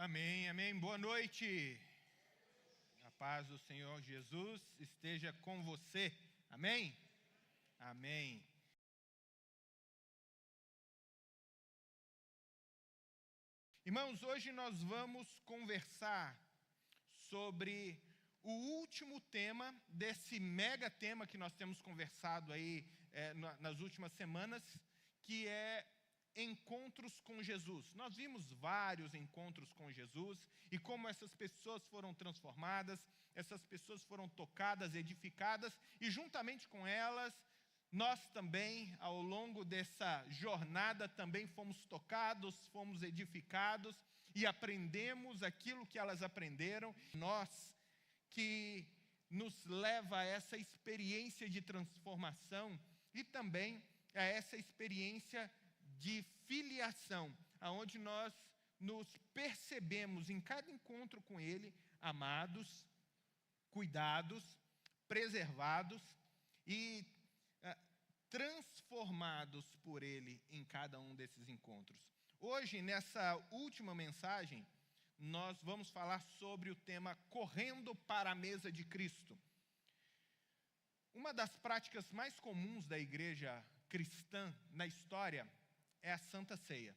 Amém, amém. Boa noite. A paz do Senhor Jesus esteja com você. Amém? Amém. Irmãos, hoje nós vamos conversar sobre o último tema desse mega tema que nós temos conversado aí nas últimas semanas, que é encontros com Jesus. Nós vimos vários encontros com Jesus e como essas pessoas foram transformadas, essas pessoas foram tocadas, edificadas, e juntamente com elas, nós também, ao longo dessa jornada, também fomos tocados, fomos edificados e aprendemos aquilo que elas aprenderam. Nós, que nos leva a essa experiência de transformação e também a essa experiência de filiação, aonde nós nos percebemos em cada encontro com Ele, amados, cuidados, preservados e transformados por Ele em cada um desses encontros. Hoje, nessa última mensagem, nós vamos falar sobre o tema Correndo para a Mesa de Cristo. Uma das práticas mais comuns da igreja cristã na história é a Santa Ceia.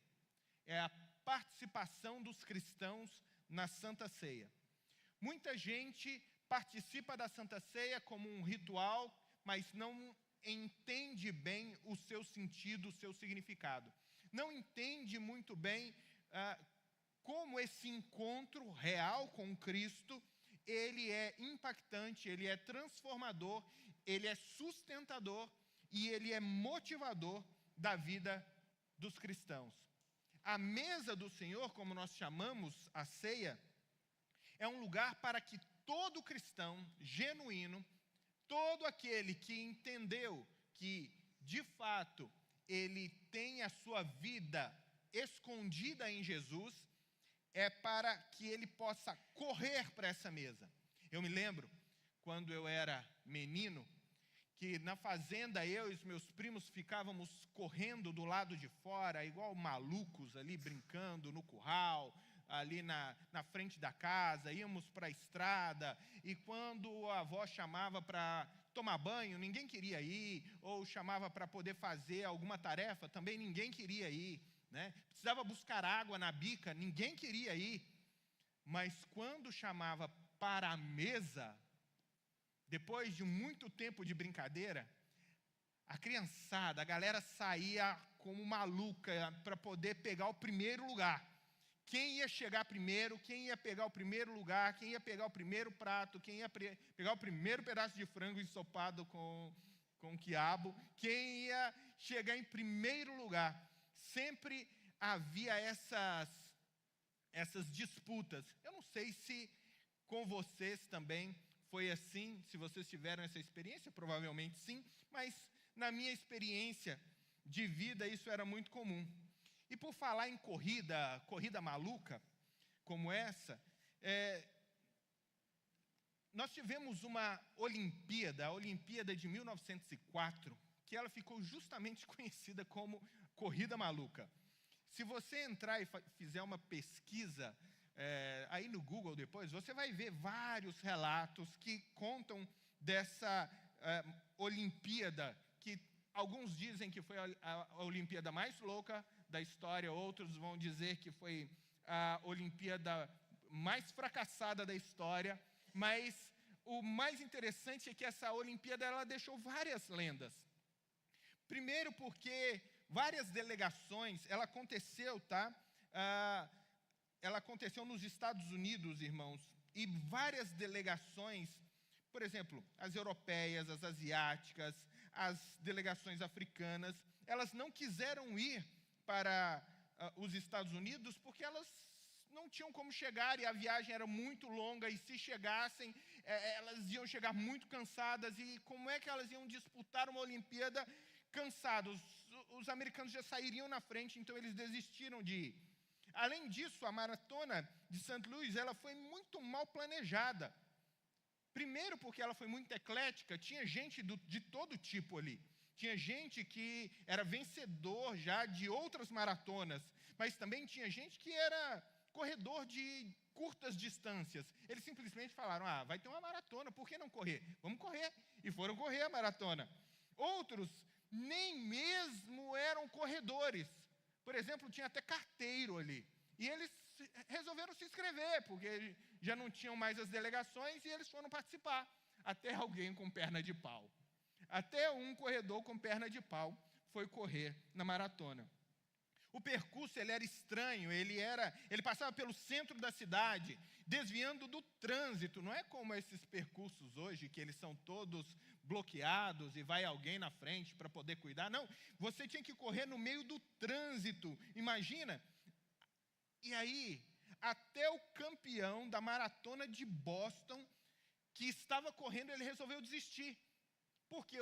É a participação dos cristãos na Santa Ceia. Muita gente participa da Santa Ceia como um ritual, mas não entende bem o seu sentido, o seu significado. Não entende muito bem como esse encontro real com Cristo, ele é impactante, ele é transformador, ele é sustentador e ele é motivador da vida dos cristãos. A mesa do Senhor, como nós chamamos a ceia, é um lugar para que todo cristão genuíno, todo aquele que entendeu que, de fato, ele tem a sua vida escondida em Jesus, é para que ele possa correr para essa mesa. Eu me lembro, quando eu era menino, que na fazenda eu e os meus primos ficávamos correndo do lado de fora, igual malucos ali, brincando no curral, ali na frente da casa, íamos para a estrada, e quando a avó chamava para tomar banho, ninguém queria ir, ou chamava para poder fazer alguma tarefa, também ninguém queria ir, né? Precisava buscar água na bica, ninguém queria ir, mas quando chamava para a mesa, depois de muito tempo de brincadeira, a criançada, a galera saía como maluca para poder pegar o primeiro lugar. Quem ia chegar primeiro, quem ia pegar o primeiro lugar, quem ia pegar o primeiro prato, quem ia pegar o primeiro pedaço de frango ensopado com quiabo, quem ia chegar em primeiro lugar. Sempre havia essas disputas. Eu não sei se com vocês também foi assim, se vocês tiveram essa experiência, provavelmente sim, mas na minha experiência de vida isso era muito comum. E por falar em corrida maluca como essa, nós tivemos uma Olimpíada, a Olimpíada de 1904, que ela ficou justamente conhecida como Corrida Maluca. Se você entrar e fizer uma pesquisa aí no Google depois, você vai ver vários relatos que contam dessa Olimpíada, que alguns dizem que foi a Olimpíada mais louca da história, outros vão dizer que foi a Olimpíada mais fracassada da história, mas o mais interessante é que essa Olimpíada ela deixou várias lendas. Primeiro porque várias delegações, ela aconteceu nos Estados Unidos, irmãos, e várias delegações, por exemplo, as europeias, as asiáticas, as delegações africanas, elas não quiseram ir para os Estados Unidos porque elas não tinham como chegar e a viagem era muito longa e se chegassem, elas iam chegar muito cansadas e como é que elas iam disputar uma Olimpíada cansados? Os americanos já sairiam na frente, então eles desistiram de ir. Além disso, a maratona de St. Louis, ela foi muito mal planejada. Primeiro porque ela foi muito eclética, tinha gente de todo tipo ali. Tinha gente que era vencedor já de outras maratonas, mas também tinha gente que era corredor de curtas distâncias. Eles simplesmente falaram, vai ter uma maratona, por que não correr? Vamos correr. E foram correr a maratona. Outros nem mesmo eram corredores. Por exemplo, tinha até carteiro ali. E eles resolveram se inscrever, porque já não tinham mais as delegações e eles foram participar. Até alguém com perna de pau. Até um corredor com perna de pau foi correr na maratona. O percurso ele era estranho, ele passava pelo centro da cidade, desviando do trânsito. Não é como esses percursos hoje, que eles são todos bloqueados e vai alguém na frente para poder cuidar. Não, você tinha que correr no meio do trânsito, imagina. E aí, até o campeão da maratona de Boston, que estava correndo, ele resolveu desistir. Porque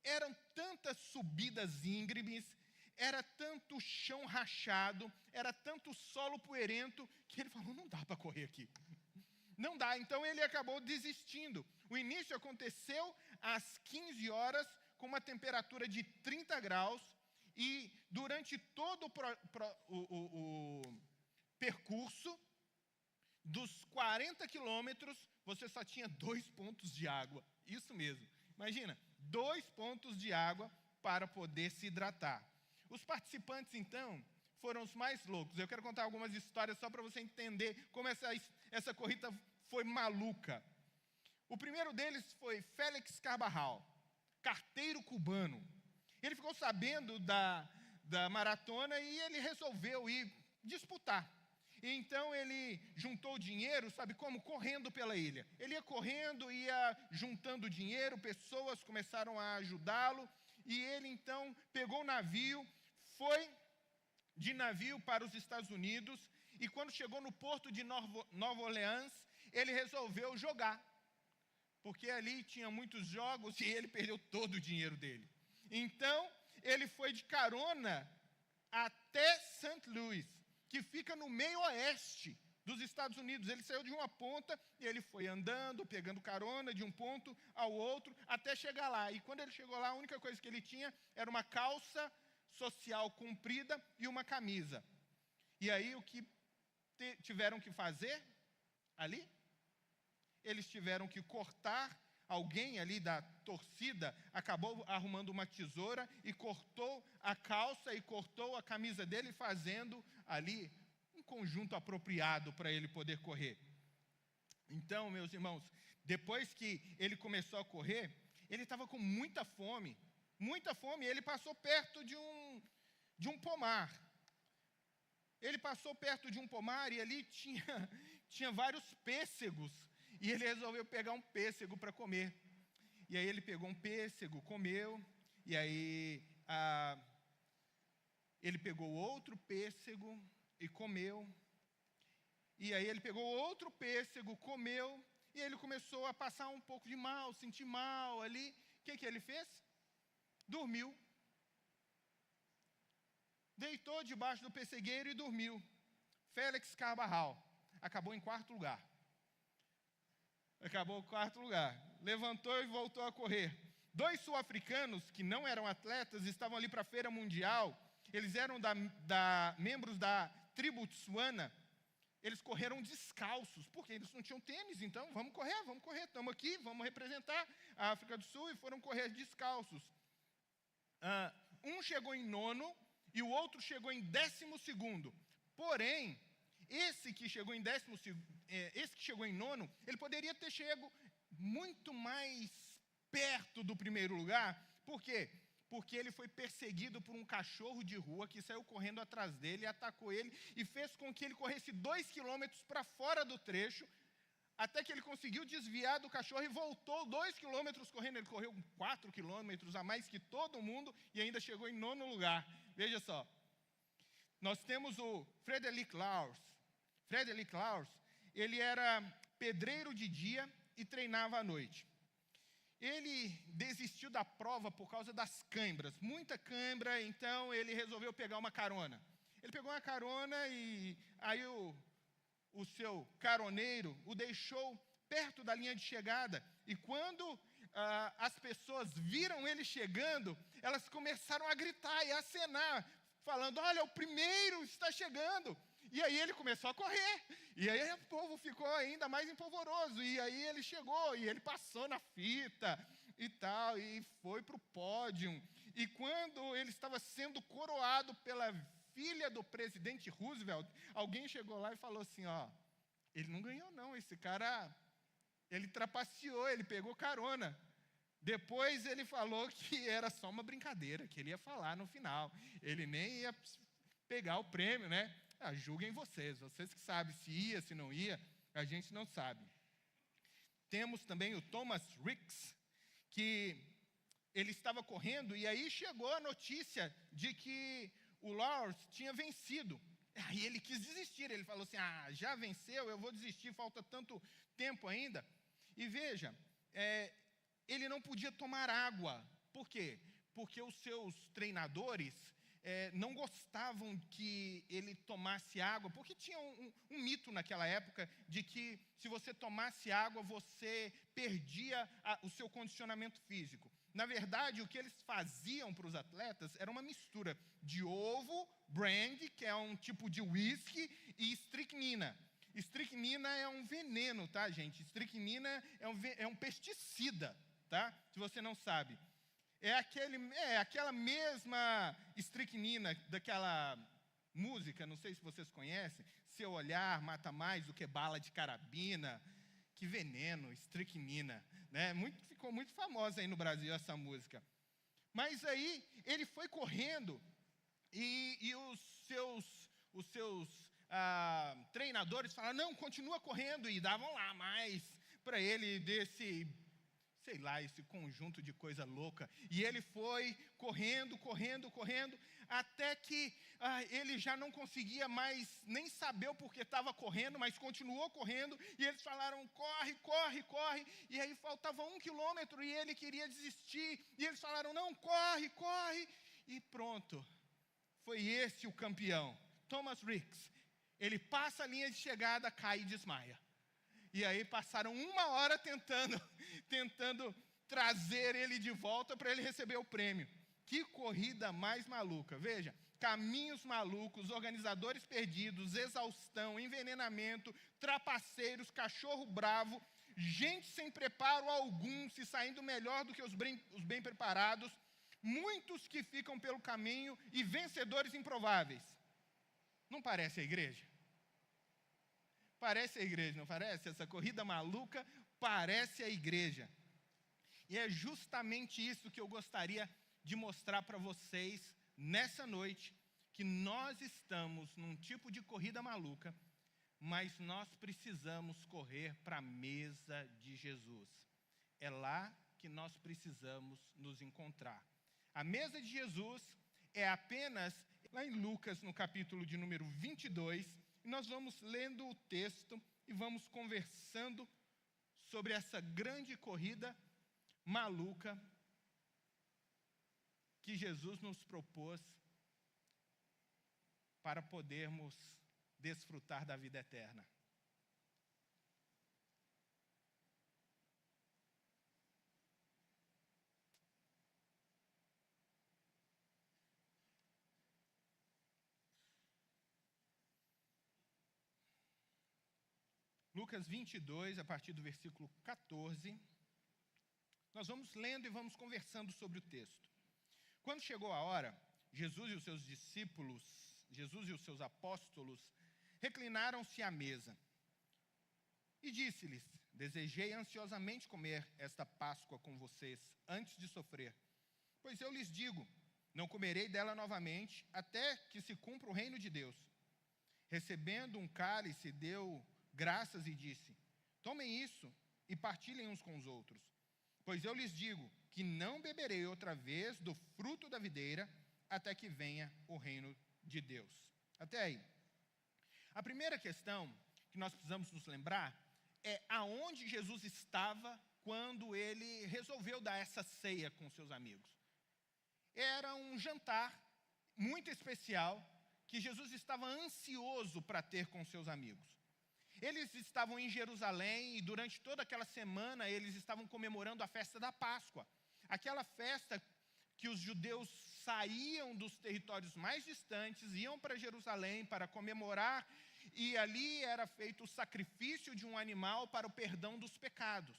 eram tantas subidas íngremes, era tanto chão rachado, era tanto solo poeirento, que ele falou, não dá para correr aqui. Não dá, então ele acabou desistindo. O início aconteceu às 15 horas, com uma temperatura de 30 graus, e durante todo o percurso, dos 40 quilômetros, você só tinha 2 pontos de água. Isso mesmo. Imagina, 2 pontos de água para poder se hidratar. Os participantes, então, foram os mais loucos. Eu quero contar algumas histórias só para você entender como essa corrida foi maluca. O primeiro deles foi Félix Carvajal, carteiro cubano. Ele ficou sabendo da maratona e ele resolveu ir disputar. Então ele juntou dinheiro, sabe como? Correndo pela ilha. Ele ia correndo, ia juntando dinheiro, pessoas começaram a ajudá-lo, e ele então pegou o navio, foi de navio para os Estados Unidos, e quando chegou no porto de Nova Orleans, ele resolveu jogar, porque ali tinha muitos jogos e ele perdeu todo o dinheiro dele. Então, ele foi de carona até St. Louis, que fica no meio oeste dos Estados Unidos. Ele saiu de uma ponta e ele foi andando, pegando carona de um ponto ao outro, até chegar lá. E quando ele chegou lá, a única coisa que ele tinha era uma calça social comprida e uma camisa. E aí, o que tiveram que fazer ali? Eles tiveram que cortar. Alguém ali da torcida acabou arrumando uma tesoura e cortou a calça e cortou a camisa dele, fazendo ali um conjunto apropriado para ele poder correr. Então, meus irmãos, depois que ele começou a correr, ele estava com muita fome, e ele passou perto de um pomar. Ele passou perto de um pomar e ali tinha vários pêssegos. E ele resolveu pegar um pêssego para comer. E aí ele pegou um pêssego, comeu. E aí ele pegou outro pêssego e comeu. E aí ele pegou outro pêssego, comeu. E ele começou a passar um pouco de mal, sentir mal ali. O que ele fez? Dormiu. Deitou debaixo do pessegueiro e dormiu. Félix Carvajal acabou em 4º lugar. Levantou e voltou a correr. 2 sul-africanos, que não eram atletas, estavam ali para a feira mundial. Eles eram membros da tribo Tswana. Eles correram descalços, porque eles não tinham tênis. Então, vamos correr, estamos aqui, vamos representar a África do Sul, e foram correr descalços. Um chegou em 9º e o outro chegou em 12º. Porém, esse que chegou em 9º, ele poderia ter chegado muito mais perto do primeiro lugar. Por quê? Porque ele foi perseguido por um cachorro de rua que saiu correndo atrás dele, atacou ele e fez com que ele corresse 2 quilômetros para fora do trecho, até que ele conseguiu desviar do cachorro e voltou 2 quilômetros correndo. Ele correu 4 quilômetros a mais que todo mundo e ainda chegou em 9º lugar. Veja só. Nós temos o Frederick Laws. Frederick Laws, ele era pedreiro de dia e treinava à noite. Ele desistiu da prova por causa das cãibras, muita cãibra, então ele resolveu pegar uma carona. Ele pegou uma carona e aí o seu caroneiro o deixou perto da linha de chegada. E quando as pessoas viram ele chegando, elas começaram a gritar e a acenar, falando, olha, o primeiro está chegando. E aí ele começou a correr. E aí o povo ficou ainda mais empolvoroso. E aí ele chegou, e ele passou na fita e tal, e foi para o pódio. E quando ele estava sendo coroado pela filha do presidente Roosevelt, alguém chegou lá e falou assim, ó, ele não ganhou não, esse cara, ele trapaceou, ele pegou carona. Depois ele falou que era só uma brincadeira, que ele ia falar no final. Ele nem ia pegar o prêmio, né? Julguem vocês que sabem se ia, se não ia, a gente não sabe. Temos também o Thomas Ricks, que ele estava correndo e aí chegou a notícia de que o Lawrence tinha vencido. Aí ele quis desistir, ele falou assim, já venceu, eu vou desistir, falta tanto tempo ainda. E veja, ele não podia tomar água. Por quê? Porque os seus treinadores não gostavam que ele tomasse água, porque tinha um mito naquela época de que se você tomasse água, você perdia o seu condicionamento físico. Na verdade, o que eles faziam para os atletas era uma mistura de ovo, brandy, que é um tipo de whisky, e estricnina. Estricnina é um veneno, tá, gente? Estricnina é um pesticida, tá? Se você não sabe. É aquela mesma estricnina daquela música, não sei se vocês conhecem, seu olhar mata mais do que bala de carabina. Que veneno, estricnina, né? Ficou muito famosa aí no Brasil essa música. Mas aí ele foi correndo e os seus treinadores falaram, não, continua correndo, e davam lá mais para ele desse, sei lá, esse conjunto de coisa louca. E ele foi correndo, até que ele já não conseguia mais nem saber o porquê estava correndo, mas continuou correndo, e eles falaram, corre, e aí faltava 1 quilômetro, e ele queria desistir, e eles falaram, não, corre, e pronto. Foi esse o campeão, Thomas Ricks. Ele passa a linha de chegada, cai e desmaia. E aí passaram 1 hora tentando trazer ele de volta para ele receber o prêmio. Que corrida mais maluca. Veja, caminhos malucos, organizadores perdidos, exaustão, envenenamento, trapaceiros, cachorro bravo, gente sem preparo algum, se saindo melhor do que os bem preparados, muitos que ficam pelo caminho e vencedores improváveis. Não parece a igreja? Parece a igreja, não parece? Essa corrida maluca parece a igreja. E é justamente isso que eu gostaria de mostrar para vocês nessa noite, que nós estamos num tipo de corrida maluca, mas nós precisamos correr para a mesa de Jesus. É lá que nós precisamos nos encontrar. A mesa de Jesus é apenas lá em Lucas, no capítulo de número 22, e nós vamos lendo o texto e vamos conversando sobre essa grande corrida maluca que Jesus nos propôs para podermos desfrutar da vida eterna. Lucas 22, a partir do versículo 14, nós vamos lendo e vamos conversando sobre o texto. Quando chegou a hora, Jesus e os seus discípulos, Jesus e os seus apóstolos, reclinaram-se à mesa. E disse-lhes, desejei ansiosamente comer esta Páscoa com vocês, antes de sofrer. Pois eu lhes digo, não comerei dela novamente, até que se cumpra o reino de Deus. Recebendo um cálice, deu graças e disse, tomem isso e partilhem uns com os outros. Pois eu lhes digo que não beberei outra vez do fruto da videira, até que venha o reino de Deus. Até aí. A primeira questão que nós precisamos nos lembrar é aonde Jesus estava quando ele resolveu dar essa ceia com seus amigos. Era um jantar muito especial que Jesus estava ansioso para ter com seus amigos. Eles estavam em Jerusalém e durante toda aquela semana eles estavam comemorando a festa da Páscoa. Aquela festa que os judeus saíam dos territórios mais distantes, iam para Jerusalém para comemorar, e ali era feito o sacrifício de um animal para o perdão dos pecados.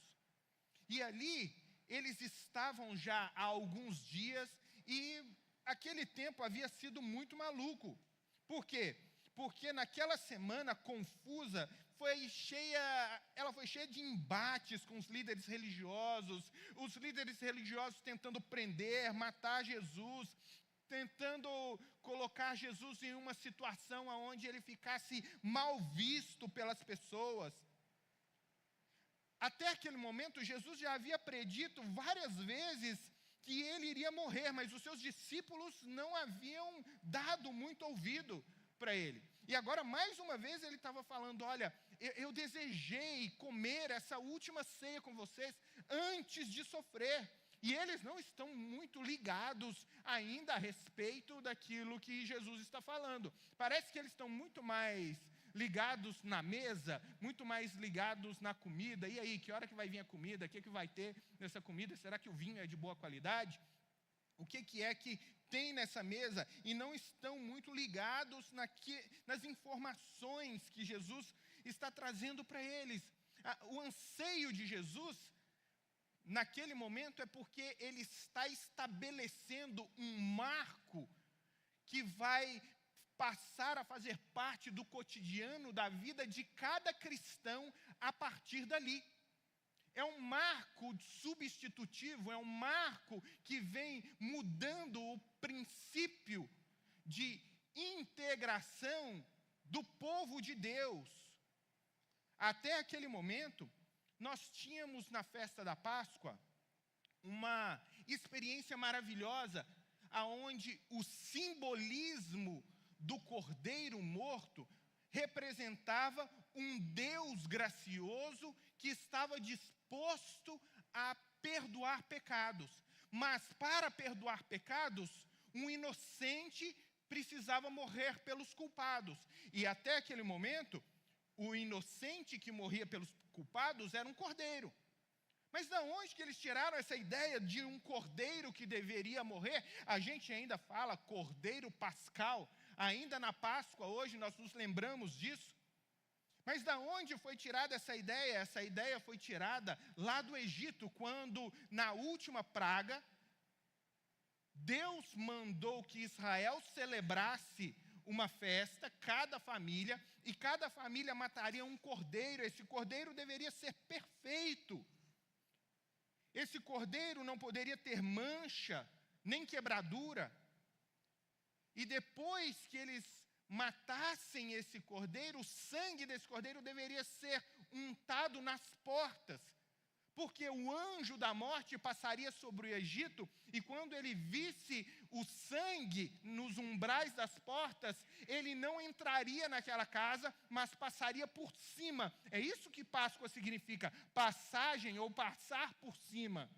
E ali eles estavam já há alguns dias, e aquele tempo havia sido muito maluco. Por quê? Porque naquela semana confusa, ela foi cheia de embates com os líderes religiosos tentando prender, matar Jesus, tentando colocar Jesus em uma situação onde ele ficasse mal visto pelas pessoas. Até aquele momento, Jesus já havia predito várias vezes que ele iria morrer, mas os seus discípulos não haviam dado muito ouvido para ele. E agora, mais uma vez, ele estava falando, olha, eu desejei comer essa última ceia com vocês antes de sofrer. E eles não estão muito ligados ainda a respeito daquilo que Jesus está falando. Parece que eles estão muito mais ligados na mesa, muito mais ligados na comida. E aí, que hora que vai vir a comida? O que vai ter nessa comida? Será que o vinho é de boa qualidade? O que é que tem nessa mesa? E não estão muito ligados nas informações que Jesus está trazendo para eles. O anseio de Jesus, naquele momento, é porque ele está estabelecendo um marco que vai passar a fazer parte do cotidiano da vida de cada cristão a partir dali. É um marco substitutivo, é um marco que vem mudando o princípio de integração do povo de Deus. Até aquele momento, nós tínhamos na festa da Páscoa uma experiência maravilhosa, aonde o simbolismo do cordeiro morto representava um Deus gracioso que estava disposto a perdoar pecados. Mas para perdoar pecados, um inocente precisava morrer pelos culpados. E até aquele momento, o inocente que morria pelos culpados era um cordeiro. Mas de onde que eles tiraram essa ideia de um cordeiro que deveria morrer? A gente ainda fala cordeiro pascal. Ainda na Páscoa, hoje, nós nos lembramos disso. Mas de onde foi tirada essa ideia? Essa ideia foi tirada lá do Egito, quando, na última praga, Deus mandou que Israel celebrasse uma festa, cada família, e cada família mataria um cordeiro. Esse cordeiro deveria ser perfeito. Esse cordeiro não poderia ter mancha, nem quebradura. E depois que eles matassem esse cordeiro, o sangue desse cordeiro deveria ser untado nas portas, porque o anjo da morte passaria sobre o Egito, e quando ele visse o sangue nos umbrais das portas, ele não entraria naquela casa, mas passaria por cima. É isso que Páscoa significa, passagem ou passar por cima.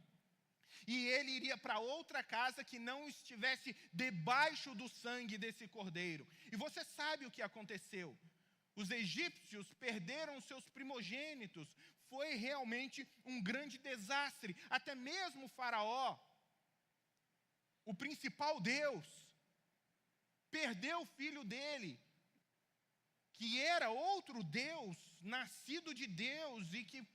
E ele iria para outra casa que não estivesse debaixo do sangue desse cordeiro. E você sabe o que aconteceu. Os egípcios perderam seus primogênitos. Foi realmente um grande desastre. Até mesmo o faraó, o principal deus, perdeu o filho dele, que era outro deus, nascido de Deus, e que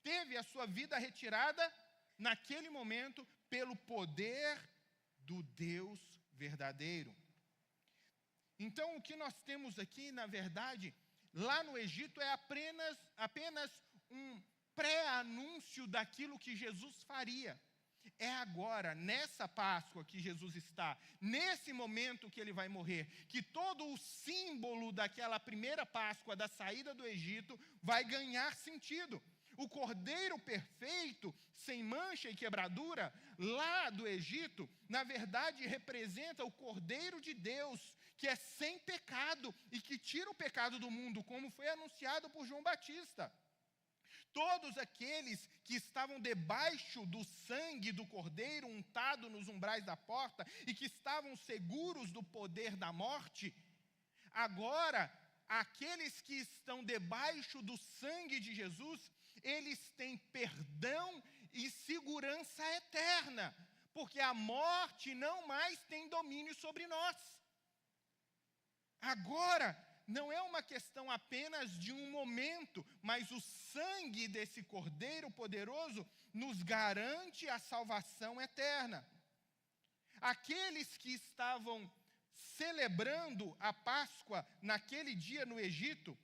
teve a sua vida retirada naquele momento, pelo poder do Deus verdadeiro. Então, o que nós temos aqui, na verdade, lá no Egito, é apenas um pré-anúncio daquilo que Jesus faria. É agora, nessa Páscoa que Jesus está, nesse momento que ele vai morrer, que todo o símbolo daquela primeira Páscoa, da saída do Egito, vai ganhar sentido. O cordeiro perfeito, sem mancha e quebradura, lá do Egito, na verdade representa o cordeiro de Deus, que é sem pecado e que tira o pecado do mundo, como foi anunciado por João Batista. Todos aqueles que estavam debaixo do sangue do cordeiro untado nos umbrais da porta e que estavam seguros do poder da morte, agora, aqueles que estão debaixo do sangue de Jesus, eles têm perdão e segurança eterna, porque a morte não mais tem domínio sobre nós. Agora, não é uma questão apenas de um momento, mas o sangue desse Cordeiro poderoso nos garante a salvação eterna. Aqueles que estavam celebrando a Páscoa naquele dia no Egito,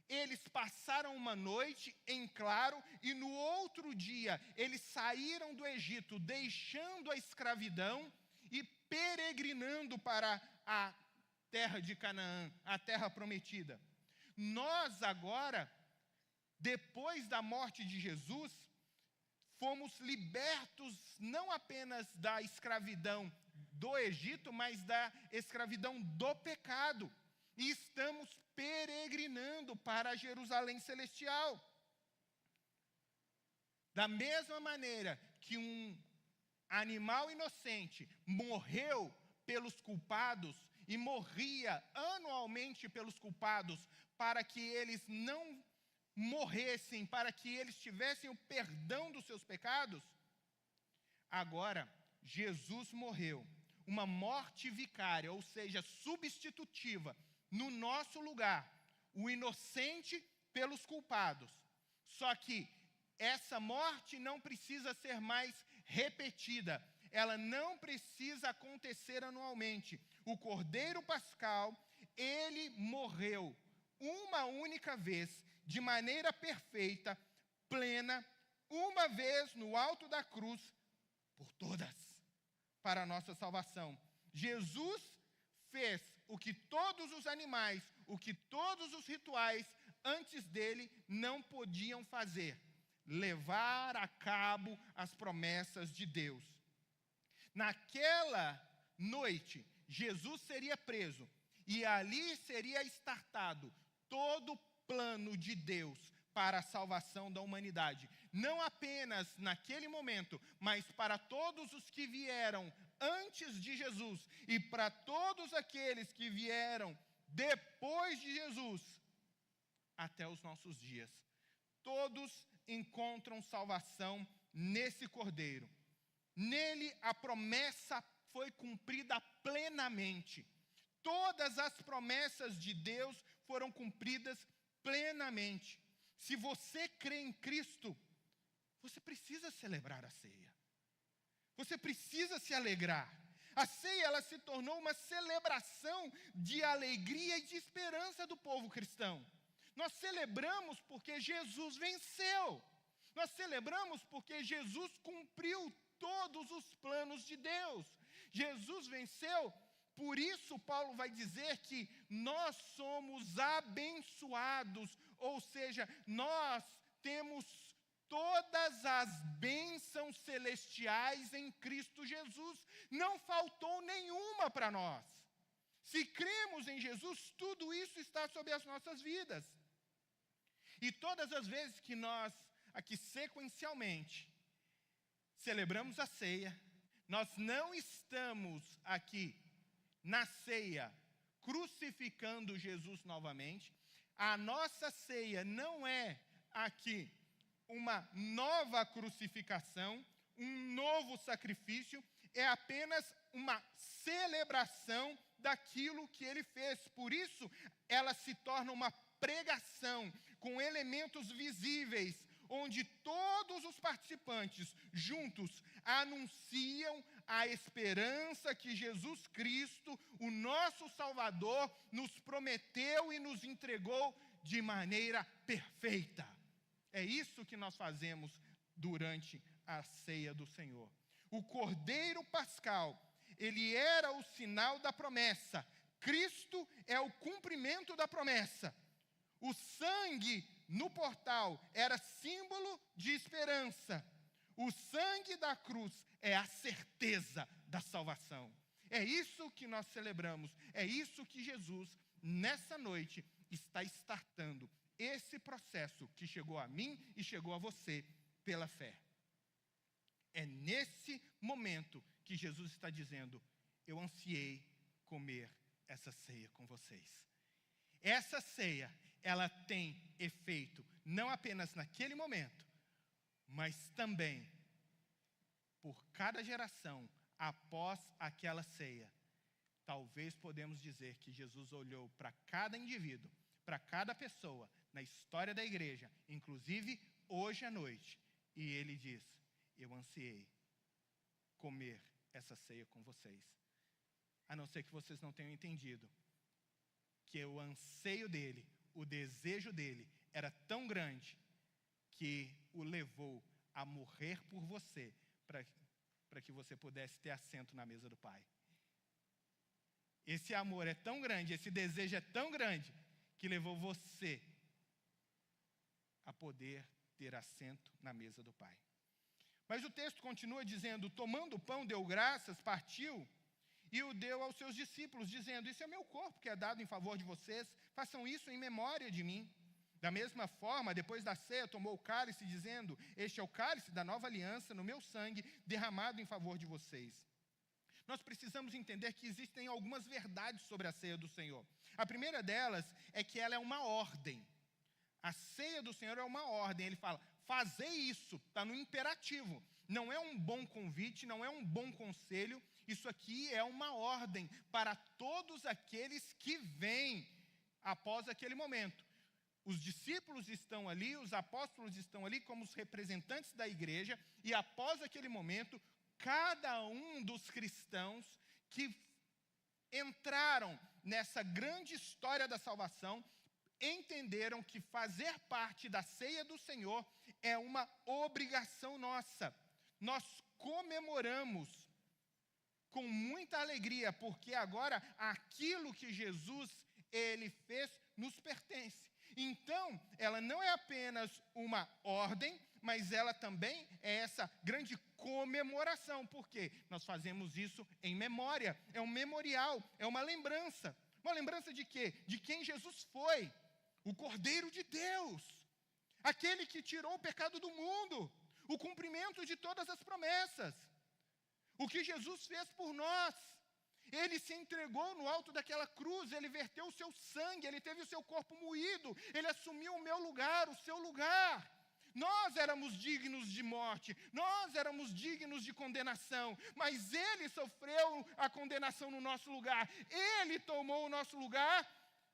eles passaram uma noite em claro e no outro dia eles saíram do Egito, deixando a escravidão e peregrinando para a terra de Canaã, a terra prometida. Nós agora, depois da morte de Jesus, fomos libertos não apenas da escravidão do Egito, mas da escravidão do pecado. E estamos peregrinando para Jerusalém celestial. Da mesma maneira que um animal inocente morreu pelos culpados e morria anualmente pelos culpados para que eles não morressem, para que eles tivessem o perdão dos seus pecados, agora Jesus morreu, uma morte vicária, ou seja, substitutiva, no nosso lugar, o inocente pelos culpados. Só que essa morte não precisa ser mais repetida, ela não precisa acontecer anualmente. O Cordeiro Pascal, ele morreu uma única vez, de maneira perfeita, plena, uma vez no alto da cruz, por todas, para a nossa salvação. Jesus fez o que todos os animais, o que todos os rituais antes dele não podiam fazer: levar a cabo as promessas de Deus. Naquela noite, Jesus seria preso e ali seria estartado todo o plano de Deus para a salvação da humanidade. Não apenas naquele momento, mas para todos os que vieram antes de Jesus e para todos aqueles que vieram depois de Jesus, até os nossos dias. Todos encontram salvação nesse Cordeiro. Nele a promessa foi cumprida plenamente. Todas as promessas de Deus foram cumpridas plenamente. Se você crê em Cristo, você precisa celebrar a ceia. Você precisa se alegrar. A ceia, ela se tornou uma celebração de alegria e de esperança do povo cristão. Nós celebramos porque Jesus venceu. Nós celebramos porque Jesus cumpriu todos os planos de Deus. Jesus venceu. Por isso, Paulo vai dizer que nós somos abençoados, ou seja, nós temos todas as bênçãos celestiais em Cristo Jesus. Não faltou nenhuma para nós. Se cremos em Jesus, tudo isso está sobre as nossas vidas. E todas as vezes que nós, aqui sequencialmente, celebramos a ceia, nós não estamos aqui na ceia crucificando Jesus novamente. A nossa ceia não é aqui uma nova crucificação, um novo sacrifício, é apenas uma celebração daquilo que ele fez. Por isso, ela se torna uma pregação com elementos visíveis, onde todos os participantes juntos anunciam a esperança que Jesus Cristo, o nosso Salvador, nos prometeu e nos entregou de maneira perfeita. É isso que nós fazemos durante a ceia do Senhor. O Cordeiro Pascal, ele era o sinal da promessa. Cristo é o cumprimento da promessa. O sangue no portal era símbolo de esperança. O sangue da cruz é a certeza da salvação. É isso que nós celebramos. É isso que Jesus, nessa noite, está startando. Esse processo que chegou a mim e chegou a você pela fé. É nesse momento que Jesus está dizendo: eu ansiei comer essa ceia com vocês. Essa ceia, ela tem efeito não apenas naquele momento, mas também por cada geração após aquela ceia, talvez podemos dizer que Jesus olhou para cada indivíduo, para cada pessoa na história da igreja, inclusive hoje à noite, e ele diz: eu ansiei comer essa ceia com vocês. A não ser que vocês não tenham entendido que o anseio dele, o desejo dele era tão grande que o levou a morrer por você, para que você pudesse ter assento na mesa do Pai. Esse amor é tão grande, esse desejo é tão grande, que levou você a poder ter assento na mesa do Pai. Mas o texto continua dizendo: tomando o pão, deu graças, partiu e o deu aos seus discípulos, dizendo: isso é meu corpo que é dado em favor de vocês, façam isso em memória de mim. Da mesma forma, depois da ceia, tomou o cálice, dizendo: este é o cálice da nova aliança no meu sangue, derramado em favor de vocês. Nós precisamos entender que existem algumas verdades sobre a ceia do Senhor. A primeira delas é que ela é uma ordem. A ceia do Senhor é uma ordem. Ele fala: fazei isso, está no imperativo. Não é um bom convite, não é um bom conselho. Isso aqui é uma ordem para todos aqueles que vêm após aquele momento. Os discípulos estão ali, os apóstolos estão ali como os representantes da igreja, e após aquele momento, cada um dos cristãos que entraram nessa grande história da salvação, entenderam que fazer parte da ceia do Senhor é uma obrigação nossa. Nós comemoramos com muita alegria, porque agora aquilo que Jesus ele fez nos pertence. Então, ela não é apenas uma ordem, mas ela também é essa grande comemoração, porque nós fazemos isso em memória, é um memorial, é uma lembrança. Uma lembrança de quê? De quem Jesus foi, o Cordeiro de Deus, aquele que tirou o pecado do mundo, o cumprimento de todas as promessas, o que Jesus fez por nós. Ele se entregou no alto daquela cruz, ele verteu o seu sangue, ele teve o seu corpo moído, ele assumiu o meu lugar, o seu lugar. Nós éramos dignos de morte, nós éramos dignos de condenação, mas ele sofreu a condenação no nosso lugar. Ele tomou o nosso lugar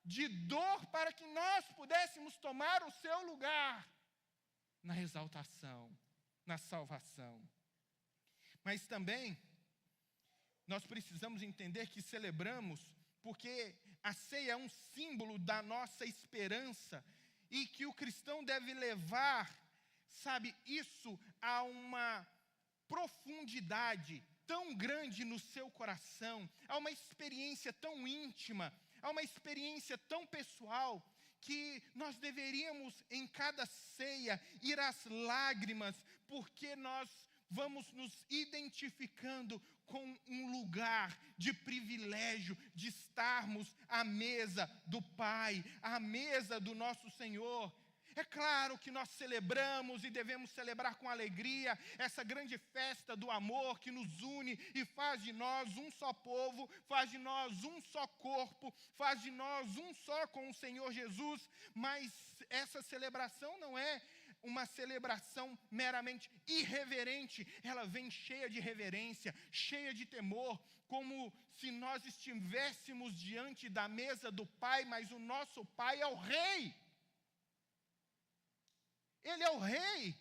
de dor para que nós pudéssemos tomar o seu lugar na exaltação, na salvação. Mas também nós precisamos entender que celebramos porque a ceia é um símbolo da nossa esperança e que o cristão deve levar, sabe, isso a uma profundidade tão grande no seu coração, a uma experiência tão íntima, a uma experiência tão pessoal, que nós deveríamos em cada ceia ir às lágrimas, porque nós vamos nos identificando com um lugar de privilégio de estarmos à mesa do Pai, à mesa do nosso Senhor. É claro que nós celebramos e devemos celebrar com alegria essa grande festa do amor que nos une e faz de nós um só povo, faz de nós um só corpo, faz de nós um só com o Senhor Jesus, mas essa celebração não é uma celebração meramente irreverente, ela vem cheia de reverência, cheia de temor, como se nós estivéssemos diante da mesa do Pai, mas o nosso Pai é o Rei. Ele é o Rei.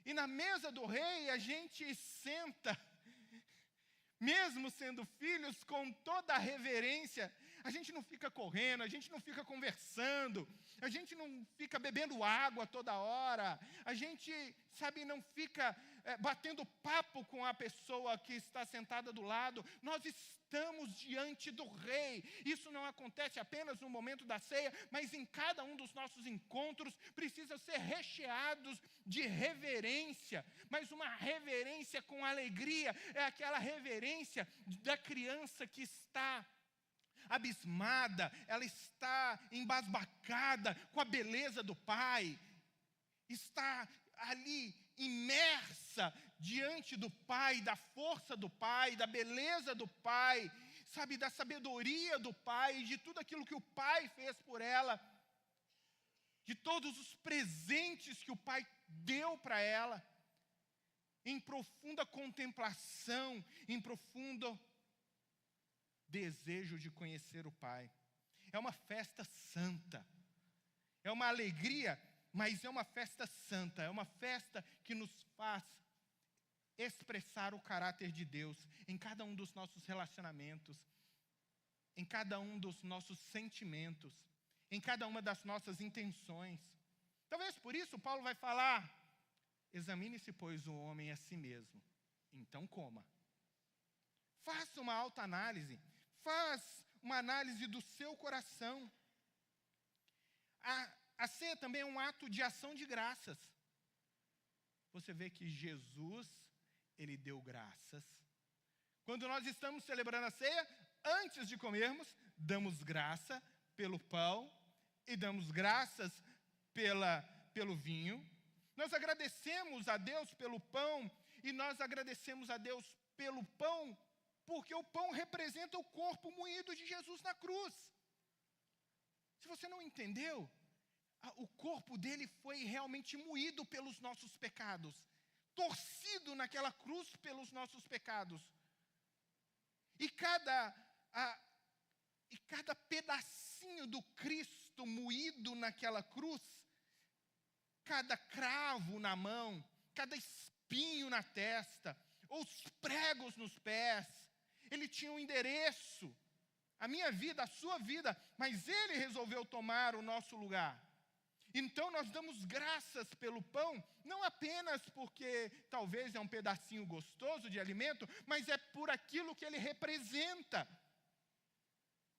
E na mesa do Rei a gente senta, mesmo sendo filhos, com toda a reverência. A gente não fica correndo, a gente não fica conversando, a gente não fica bebendo água toda hora, a gente, sabe, não fica batendo papo com a pessoa que está sentada do lado. Nós estamos diante do Rei. Isso não acontece apenas no momento da ceia, mas em cada um dos nossos encontros precisa ser recheados de reverência, mas uma reverência com alegria. É aquela reverência da criança que está abismada, ela está embasbacada com a beleza do Pai, está ali imersa diante do Pai, da força do Pai, da beleza do Pai, sabe, da sabedoria do Pai, de tudo aquilo que o Pai fez por ela, de todos os presentes que o Pai deu para ela. em profunda contemplação, em profundo desejo de conhecer o Pai. É uma festa santa. É uma alegria, mas é uma festa santa. É uma festa que nos faz expressar o caráter de Deus em cada um dos nossos relacionamentos, em cada um dos nossos sentimentos, em cada uma das nossas intenções. Talvez por isso Paulo vai falar: examine-se, pois, o homem a si mesmo, então coma. Faça uma autoanálise, faz uma análise do seu coração. A ceia também é um ato de ação de graças. Você vê que Jesus, ele deu graças. Quando nós estamos celebrando a ceia, antes de comermos, damos graça pelo pão e damos graças pelo vinho. Nós agradecemos a Deus pelo pão e nós agradecemos a Deus pelo pão, porque o pão representa o corpo moído de Jesus na cruz. Se você não entendeu, o corpo dele foi realmente moído pelos nossos pecados, torcido naquela cruz pelos nossos pecados. E cada pedacinho do Cristo moído naquela cruz, cada cravo na mão, cada espinho na testa, ou os pregos nos pés, ele tinha um endereço, a minha vida, a sua vida, mas ele resolveu tomar o nosso lugar. Então nós damos graças pelo pão, não apenas porque talvez é um pedacinho gostoso de alimento, mas é por aquilo que ele representa,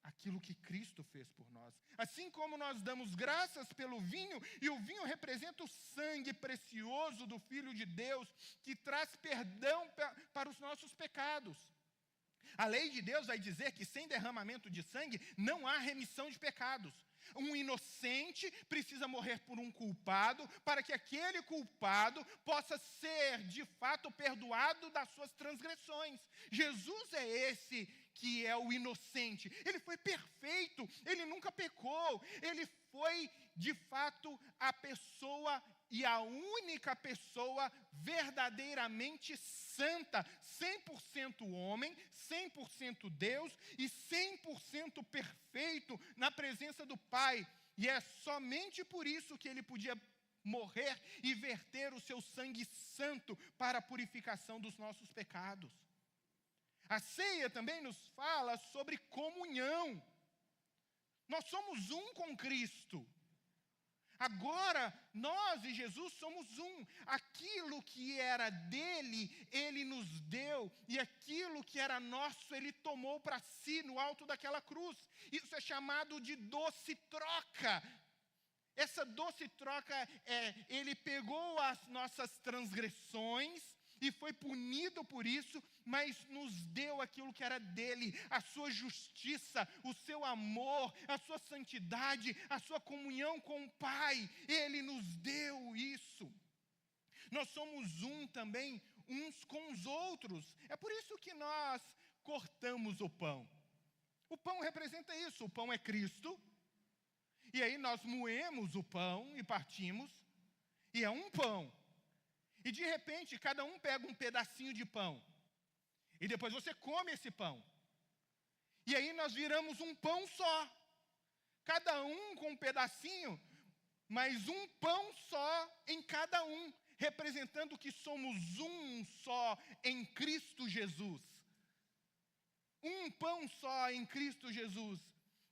aquilo que Cristo fez por nós. Assim como nós damos graças pelo vinho, e o vinho representa o sangue precioso do Filho de Deus, que traz perdão para os nossos pecados. A lei de Deus vai dizer que sem derramamento de sangue não há remissão de pecados. Um inocente precisa morrer por um culpado, para que aquele culpado possa ser, de fato, perdoado das suas transgressões. Jesus é esse que é o inocente. Ele foi perfeito, ele nunca pecou. Ele foi, de fato, a pessoa e a única pessoa verdadeiramente santa, 100% homem, 100% Deus e 100% perfeito na presença do Pai. E é somente por isso que ele podia morrer e verter o seu sangue santo para a purificação dos nossos pecados. A ceia também nos fala sobre comunhão. Nós somos um com Cristo. Agora, nós e Jesus somos um. Aquilo que era dele, ele nos deu. E aquilo que era nosso, ele tomou para si no alto daquela cruz. Isso é chamado de doce troca. Essa doce troca ele pegou as nossas transgressões e foi punido por isso, mas nos deu aquilo que era dele, a sua justiça, o seu amor, a sua santidade, a sua comunhão com o Pai. Ele nos deu isso. Nós somos um também, uns com os outros. É por isso que nós cortamos o pão. O pão representa isso, o pão é Cristo. E aí nós moemos o pão e partimos, e é um pão. E de repente, cada um pega um pedacinho de pão. E depois você come esse pão. E aí nós viramos um pão só. Cada um com um pedacinho, mas um pão só em cada um, representando que somos um só em Cristo Jesus. Um pão só em Cristo Jesus.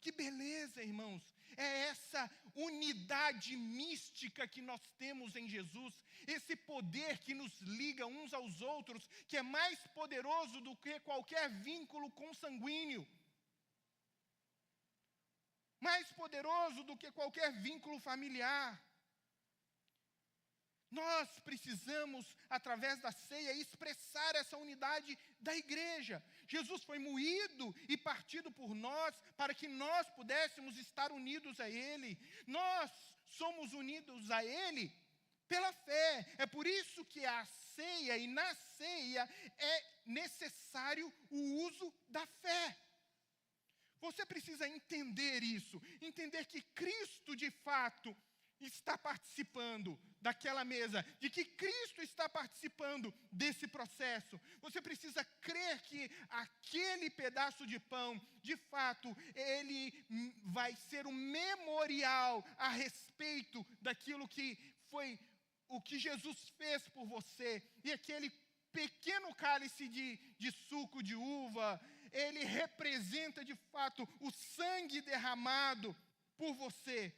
Que beleza, irmãos. É essa unidade mística que nós temos em Jesus, esse poder que nos liga uns aos outros, que é mais poderoso do que qualquer vínculo consanguíneo, mais poderoso do que qualquer vínculo familiar. Nós precisamos, através da ceia, expressar essa unidade da igreja. Jesus foi moído e partido por nós, para que nós pudéssemos estar unidos a Ele. Nós somos unidos a Ele pela fé. É por isso que a ceia, e na ceia, é necessário o uso da fé. Você precisa entender isso, entender que Cristo, de fato, está participando daquela mesa, de que Cristo está participando desse processo. Você precisa crer que aquele pedaço de pão, de fato, ele vai ser um memorial a respeito daquilo que foi o que Jesus fez por você. E aquele pequeno cálice de suco de uva, ele representa de fato o sangue derramado por você.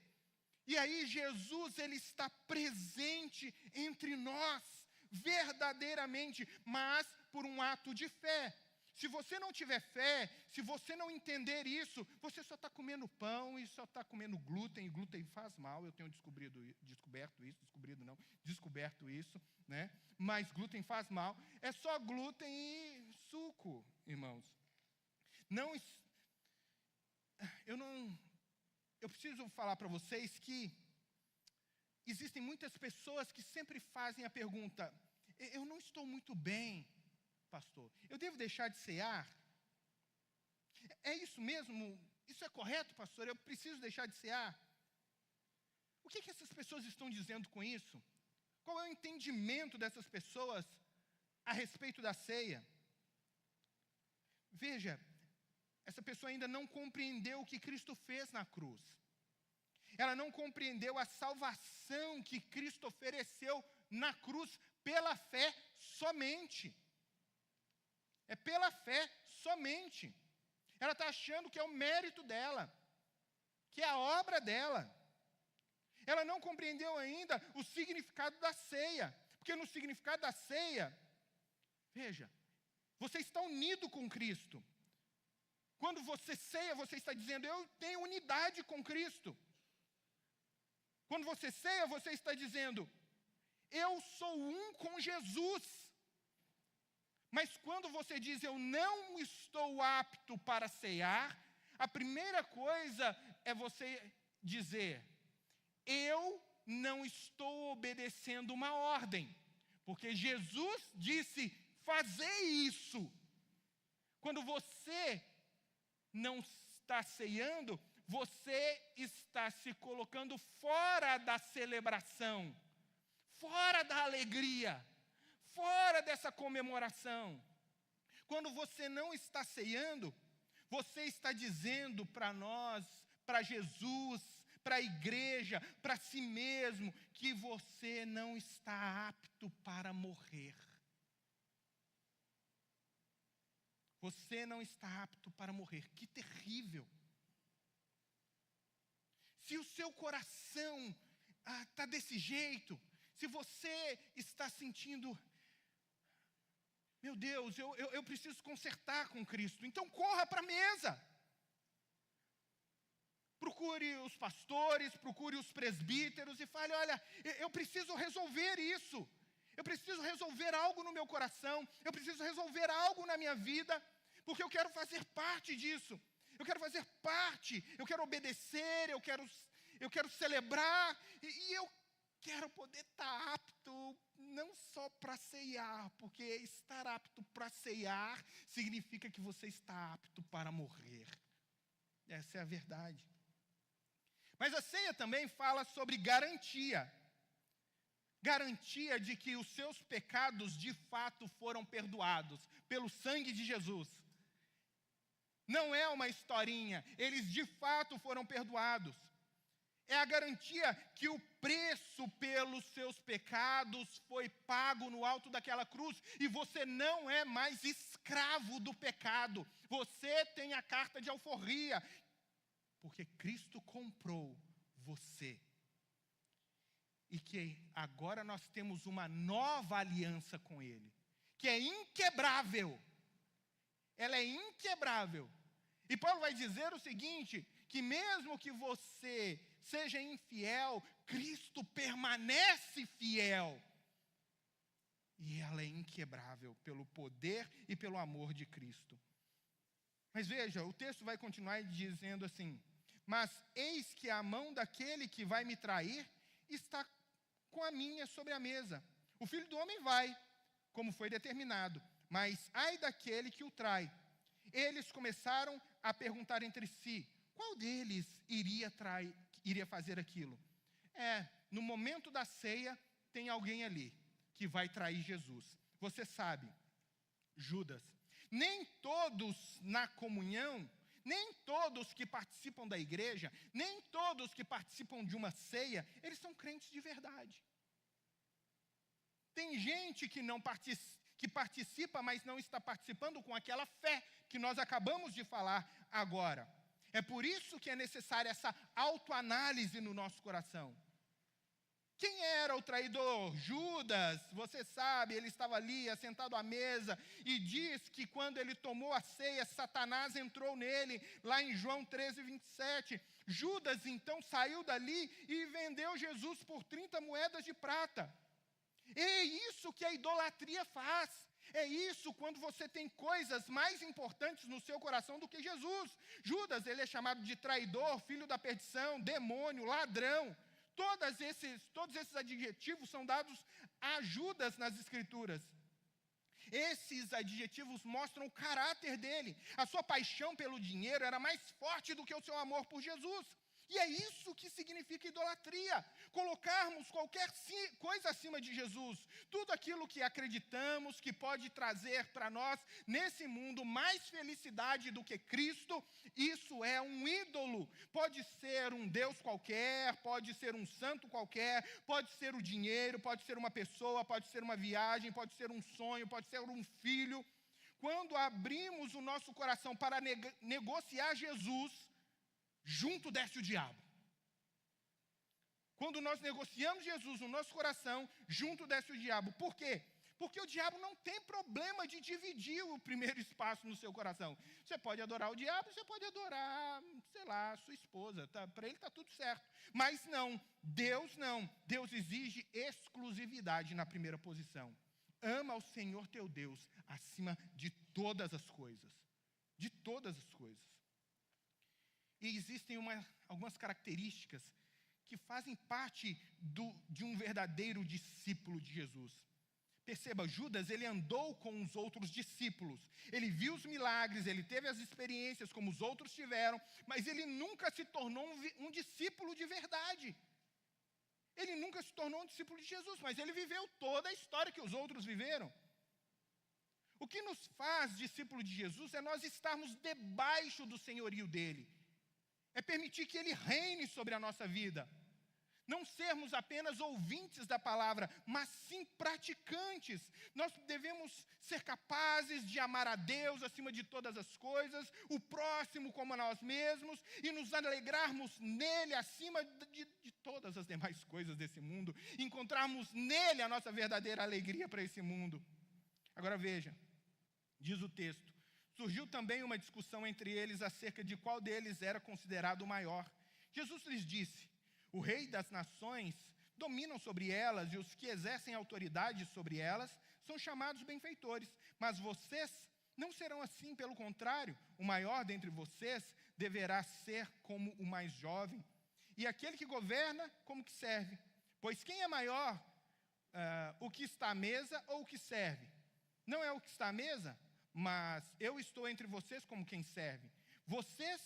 E aí Jesus, ele está presente entre nós, verdadeiramente, mas por um ato de fé. Se você não tiver fé, se você não entender isso, você só está comendo pão e só está comendo glúten, e glúten faz mal. Eu tenho descoberto isso, né? Mas glúten faz mal. É só glúten e suco, irmãos. Eu preciso falar para vocês que existem muitas pessoas que sempre fazem a pergunta: eu não estou muito bem, pastor, eu devo deixar de cear? É isso mesmo? Isso é correto, pastor? Eu preciso deixar de cear? O que essas pessoas estão dizendo com isso? Qual é o entendimento dessas pessoas a respeito da ceia? Veja, essa pessoa ainda não compreendeu o que Cristo fez na cruz. Ela não compreendeu a salvação que Cristo ofereceu na cruz pela fé somente. É pela fé somente. Ela está achando que é o mérito dela, que é a obra dela. Ela não compreendeu ainda o significado da ceia. Porque no significado da ceia, veja, você está unido com Cristo. Quando você ceia, você está dizendo: eu tenho unidade com Cristo. Quando você ceia, você está dizendo: eu sou um com Jesus. Mas quando você diz: eu não estou apto para ceiar, a primeira coisa é você dizer: eu não estou obedecendo uma ordem. Porque Jesus disse: fazei isso. Quando você não está ceando, você está se colocando fora da celebração, fora da alegria, fora dessa comemoração. Quando você não está ceando, você está dizendo para nós, para Jesus, para a igreja, para si mesmo, que você não está apto para morrer. Você não está apto para morrer. Que terrível. Se o seu coração está desse jeito, se você está sentindo: meu Deus, eu preciso consertar com Cristo, então corra para a mesa. Procure os pastores, procure os presbíteros e fale: olha, eu preciso resolver isso. Eu preciso resolver algo no meu coração, eu preciso resolver algo na minha vida, porque eu quero fazer parte disso. Eu quero fazer parte, eu quero obedecer, eu quero celebrar, e eu quero poder estar apto não só para ceiar, porque estar apto para ceiar significa que você está apto para morrer. Essa é a verdade. Mas a ceia também fala sobre garantia. Garantia de que os seus pecados de fato foram perdoados pelo sangue de Jesus. Não é uma historinha, eles de fato foram perdoados. É a garantia que o preço pelos seus pecados foi pago no alto daquela cruz, e você não é mais escravo do pecado. Você tem a carta de alforria, porque Cristo comprou você. E que agora nós temos uma nova aliança com Ele, que é inquebrável. Ela é inquebrável. E Paulo vai dizer o seguinte, que mesmo que você seja infiel, Cristo permanece fiel. E ela é inquebrável pelo poder e pelo amor de Cristo. Mas veja, o texto vai continuar dizendo assim: mas eis que a mão daquele que vai me trair está com a minha sobre a mesa. O Filho do Homem vai, como foi determinado, mas ai daquele que o trai. Eles começaram a perguntar entre si: qual deles iria fazer aquilo? No momento da ceia, tem alguém ali que vai trair Jesus. Você sabe, Judas. Nem todos na comunhão, nem todos que participam da igreja, nem todos que participam de uma ceia, eles são crentes de verdade. Tem gente que participa, mas não está participando com aquela fé que nós acabamos de falar agora. É por isso que é necessária essa autoanálise no nosso coração. Quem era o traidor? Judas, você sabe, ele estava ali, assentado à mesa, e diz que quando ele tomou a ceia, Satanás entrou nele, lá em João 13, 27. Judas, então, saiu dali e vendeu Jesus por 30 moedas de prata. É isso que a idolatria faz. É isso quando você tem coisas mais importantes no seu coração do que Jesus. Judas, ele é chamado de traidor, filho da perdição, demônio, ladrão. Todos esses adjetivos são dados a Judas nas Escrituras. Esses adjetivos mostram o caráter dele. A sua paixão pelo dinheiro era mais forte do que o seu amor por Jesus. E é isso que significa idolatria. Colocarmos qualquer coisa acima de Jesus. Tudo aquilo que acreditamos que pode trazer para nós, nesse mundo, mais felicidade do que Cristo, isso é um ídolo. Pode ser um Deus qualquer, pode ser um santo qualquer, pode ser o dinheiro, pode ser uma pessoa, pode ser uma viagem, pode ser um sonho, pode ser um filho. Quando abrimos o nosso coração para negociar Jesus, junto desce o diabo. Quando nós negociamos Jesus no nosso coração, junto desce o diabo. Por quê? Porque o diabo não tem problema de dividir o primeiro espaço no seu coração. Você pode adorar o diabo, você pode adorar, sei lá, sua esposa. Para ele está tudo certo. Mas não. Deus exige exclusividade na primeira posição. Ama ao Senhor teu Deus acima de todas as coisas. De todas as coisas. E existem algumas características que fazem parte de um verdadeiro discípulo de Jesus. Perceba, Judas, ele andou com os outros discípulos. Ele viu os milagres, ele teve as experiências como os outros tiveram, mas ele nunca se tornou um discípulo de verdade. Ele nunca se tornou um discípulo de Jesus, mas ele viveu toda a história que os outros viveram. O que nos faz discípulo de Jesus é nós estarmos debaixo do senhorio dele. É permitir que ele reine sobre a nossa vida. Não sermos apenas ouvintes da palavra, mas sim praticantes. Nós devemos ser capazes de amar a Deus acima de todas as coisas, o próximo como a nós mesmos, e nos alegrarmos nele acima de todas as demais coisas desse mundo. Encontrarmos nele a nossa verdadeira alegria para esse mundo. Agora veja, diz o texto. Surgiu também uma discussão entre eles acerca de qual deles era considerado o maior. Jesus lhes disse: o rei das nações dominam sobre elas, e os que exercem autoridade sobre elas são chamados benfeitores. Mas vocês não serão assim, pelo contrário, o maior dentre vocês deverá ser como o mais jovem, e aquele que governa como que serve. Pois quem é maior, o que está à mesa ou o que serve? Não é o que está à mesa? Mas eu estou entre vocês como quem serve. Vocês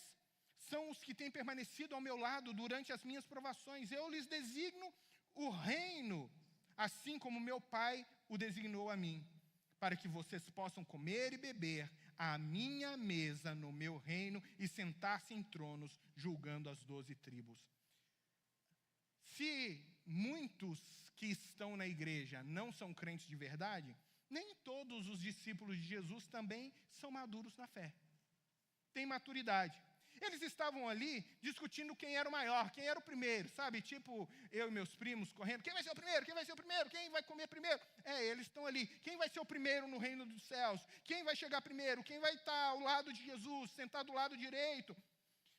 são os que têm permanecido ao meu lado durante as minhas provações. Eu lhes designo o reino, assim como meu Pai o designou a mim, para que vocês possam comer e beber à minha mesa no meu reino e sentar-se em tronos, julgando as 12 tribos. Se muitos que estão na igreja não são crentes de verdade, nem todos os discípulos de Jesus também são maduros na fé. Têm maturidade. Eles estavam ali discutindo quem era o maior, quem era o primeiro, sabe? Tipo, eu e meus primos correndo. Quem vai ser o primeiro? Quem vai ser o primeiro? Quem vai comer primeiro? Eles estão ali. Quem vai ser o primeiro no reino dos céus? Quem vai chegar primeiro? Quem vai estar ao lado de Jesus, sentado do lado direito?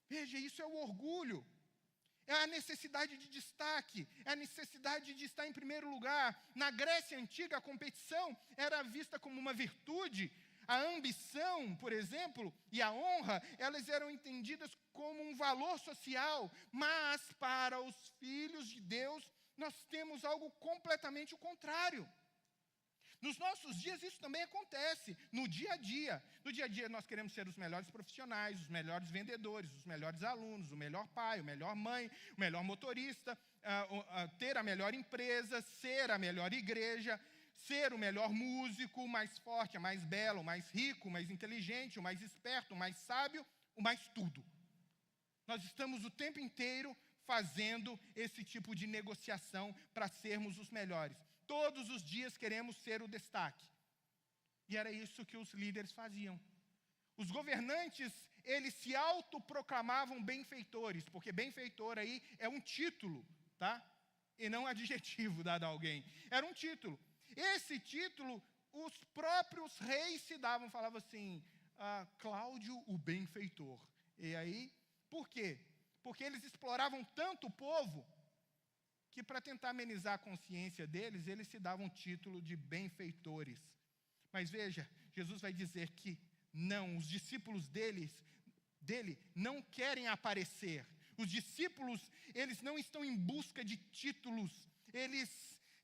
Veja, isso é o orgulho. É a necessidade de destaque, é a necessidade de estar em primeiro lugar. Na Grécia Antiga, a competição era vista como uma virtude. A ambição, por exemplo, e a honra, elas eram entendidas como um valor social. Mas para os filhos de Deus, nós temos algo completamente o contrário. Nos nossos dias isso também acontece, no dia a dia. No dia a dia nós queremos ser os melhores profissionais, os melhores vendedores, os melhores alunos, o melhor pai, o melhor mãe, o melhor motorista, ter a melhor empresa, ser a melhor igreja, ser o melhor músico, o mais forte, o mais belo, o mais rico, o mais inteligente, o mais esperto, o mais sábio, o mais tudo. Nós estamos o tempo inteiro fazendo esse tipo de negociação para sermos os melhores. Todos os dias queremos ser o destaque. E era isso que os líderes faziam. Os governantes, eles se autoproclamavam benfeitores, porque benfeitor aí é um título, tá? E não um adjetivo dado a alguém. Era um título. Esse título, os próprios reis se davam, falavam assim, Cláudio o benfeitor. E aí, por quê? Porque eles exploravam tanto o povo, que para tentar amenizar a consciência deles, eles se davam o título de benfeitores. Mas veja, Jesus vai dizer que não, os discípulos dele não querem aparecer. Os discípulos, eles não estão em busca de títulos. Eles,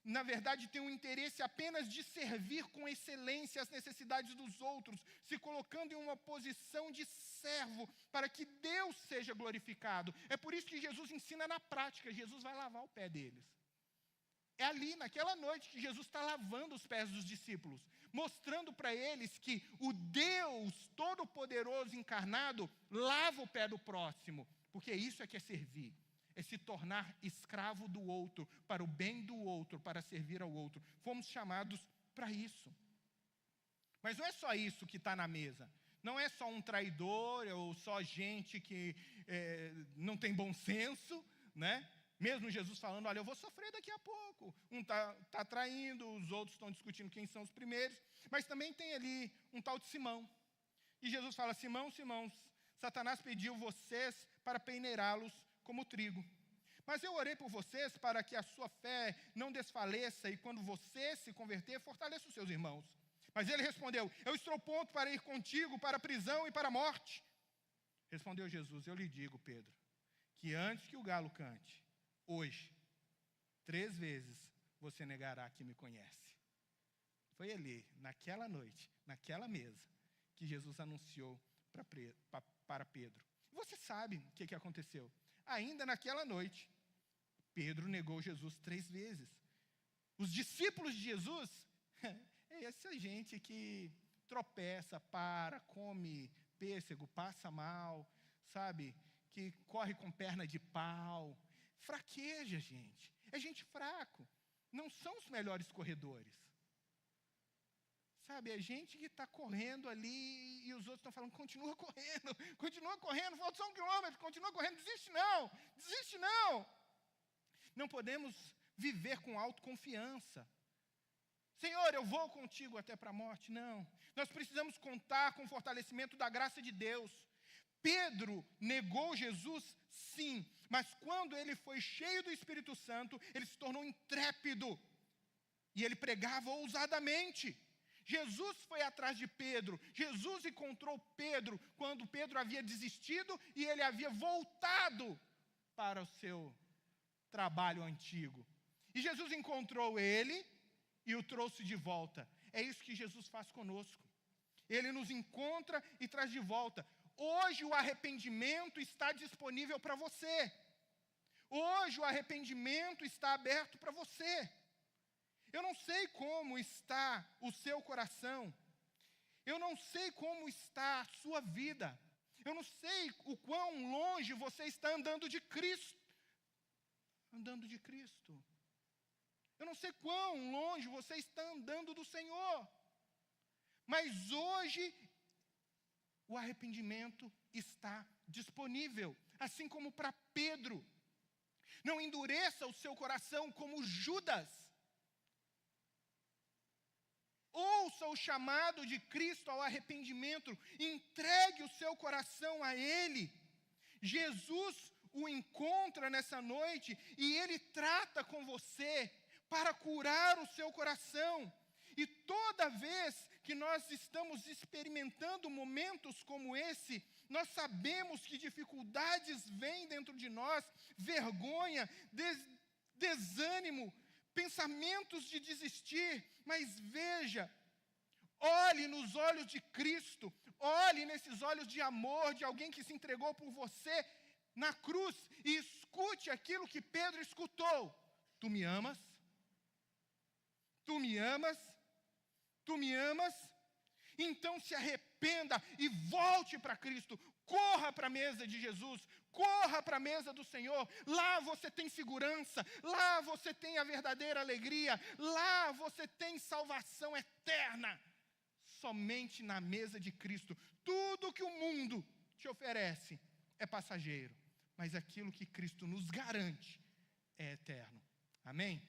na verdade, têm um interesse apenas de servir com excelência as necessidades dos outros, se colocando em uma posição de servo, para que Deus seja glorificado. É por isso que Jesus ensina na prática, Jesus vai lavar o pé deles. É ali, naquela noite, que Jesus está lavando os pés dos discípulos, mostrando para eles que o Deus Todo-Poderoso encarnado lava o pé do próximo, porque isso é que é servir, é se tornar escravo do outro, para o bem do outro, para servir ao outro. Fomos chamados para isso. Mas não é só isso que está na mesa. Não é só um traidor ou só gente que não tem bom senso, né? Mesmo Jesus falando, olha, eu vou sofrer daqui a pouco. Um está traindo, os outros estão discutindo quem são os primeiros. Mas também tem ali um tal de Simão. E Jesus fala, Simão, Simão, Satanás pediu vocês para peneirá-los como trigo. Mas eu orei por vocês para que a sua fé não desfaleça e quando você se converter, fortaleça os seus irmãos. Mas ele respondeu, eu estou pronto para ir contigo para a prisão e para a morte. Respondeu Jesus, eu lhe digo, Pedro, que antes que o galo cante, hoje, 3 vezes você negará que me conhece. Foi ali, naquela noite, naquela mesa, que Jesus anunciou para Pedro. Você sabe o que aconteceu. Ainda naquela noite, Pedro negou Jesus 3 vezes. Os discípulos de Jesus... É essa gente que tropeça, come pêssego, passa mal, sabe? Que corre com perna de pau. Fraqueja, gente. É gente fraco. Não são os melhores corredores. Sabe, é gente que está correndo ali e os outros estão falando, continua correndo, falta só 1 quilômetro, continua correndo, desiste não. Não podemos viver com autoconfiança. Senhor, eu vou contigo até para a morte. Não. Nós precisamos contar com o fortalecimento da graça de Deus. Pedro negou Jesus, sim. Mas quando ele foi cheio do Espírito Santo, ele se tornou intrépido. E ele pregava ousadamente. Jesus foi atrás de Pedro. Jesus encontrou Pedro quando Pedro havia desistido e ele havia voltado para o seu trabalho antigo. E Jesus encontrou ele e o trouxe de volta. É isso que Jesus faz conosco. Ele nos encontra e traz de volta. Hoje o arrependimento está disponível para você. Hoje o arrependimento está aberto para você. Eu não sei como está o seu coração. Eu não sei como está a sua vida. Eu não sei o quão longe você está andando de Cristo. Eu não sei quão longe você está andando do Senhor. Mas hoje, o arrependimento está disponível. Assim como para Pedro. Não endureça o seu coração como Judas. Ouça o chamado de Cristo ao arrependimento. Entregue o seu coração a Ele. Jesus o encontra nessa noite e Ele trata com você para curar o seu coração. E toda vez que nós estamos experimentando momentos como esse, nós sabemos que dificuldades vêm dentro de nós, vergonha, desânimo, pensamentos de desistir, mas veja, olhe nos olhos de Cristo, olhe nesses olhos de amor, de alguém que se entregou por você na cruz, e escute aquilo que Pedro escutou. Tu me amas? Tu me amas? Tu me amas? Então se arrependa e volte para Cristo. Corra para a mesa de Jesus, corra para a mesa do Senhor. Lá você tem segurança, lá você tem a verdadeira alegria, lá você tem salvação eterna. Somente na mesa de Cristo. Tudo que o mundo te oferece é passageiro, mas aquilo que Cristo nos garante é eterno. Amém?